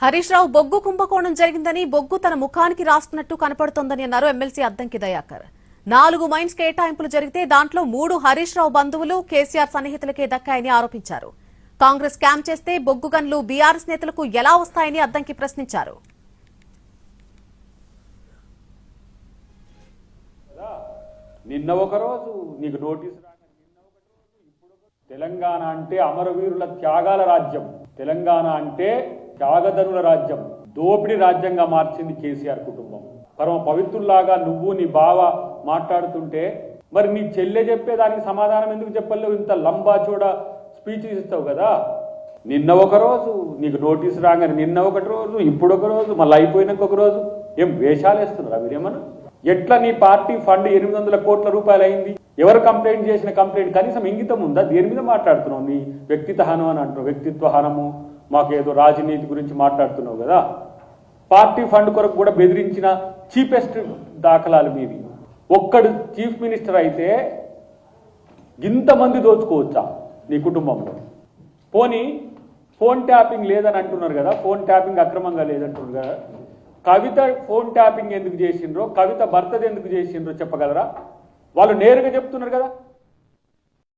హరీష్ రావు బొగ్గు కుంభకోణం జరిగిందని బొగ్గు తన ముఖానికి రాసుకున్నట్టు కనపడుతోందని అన్నారు ఎమ్మెల్సీ అద్దంకి దయాకర్. 4 మైన్స్ కేటాయింపులు జరిగితే దాంట్లో 3 హరీష్ రావు బంధువులు కేసీఆర్ సన్నిహితులకే దక్కాయని ఆరోపించారు. కాంగ్రెస్ స్కామ్ చేస్తే బొగ్గు గన్లు బీఆర్ఎస్ నేతలకు ఎలా వస్తాయని అద్దంకి ప్రశ్నించారు. నిన్న ఒక రోజు నీకు నోటీసు తెలంగాణ అంటే అమరవీరుల త్యాగాల రాజ్యం, తెలంగాణ అంటే త్యాగధనుల రాజ్యం, దోపిడీ రాజ్యంగా మార్చింది కేసీఆర్ కుటుంబం. పరమ పవిత్రుల్లాగా నువ్వు నీ బావ మాట్లాడుతుంటే మరి నీ చెల్లె చెప్పేదానికి సమాధానం ఎందుకు చెప్పలేవు? ఇంత లంబా చూడ స్పీచ్ ఇస్తావు కదా. నిన్న ఒక రోజు నీకు నోటీసు రాగానే నిన్న ఒకటి రోజు, ఇప్పుడు ఒక రోజు, మళ్ళీ అయిపోయినాక ఒక రోజు. ఏం వేషాలు వేస్తున్నారా మీరేమన్నా? ఎట్లా నీ పార్టీ ఫండ్ 800 కోట్ల రూపాయలు అయింది? ఎవరు కంప్లైంట్ చేసిన కంప్లైంట్ కనీసం ఇంగితం ఉందా? దేని మీద మాట్లాడుతున్నావు? నీ వ్యక్తిత్వ హనం అని అంటున్నావు. వ్యక్తిత్వ హనము, మాకేదో రాజనీతి గురించి మాట్లాడుతున్నావు కదా. పార్టీ ఫండ్ కొరకు కూడా బెదిరించిన చీపెస్ట్ దాఖలాలు మీవి. ఒక్కడు చీఫ్ మినిస్టర్ అయితే ఇంతమంది దోచుకోవచ్చా నీ కుటుంబంలో? పోనీ ఫోన్ ట్యాపింగ్ లేదని అంటున్నారు కదా, ఫోన్ ట్యాపింగ్ అక్రమంగా లేదంటున్నారు కదా. కవిత ఫోన్ ట్యాపింగ్ ఎందుకు చేసిండ్రో, కవిత భర్తది ఎందుకు చేసిండ్రో చెప్పగలరా? వాళ్ళు నేరుగా చెప్తున్నారు కదా.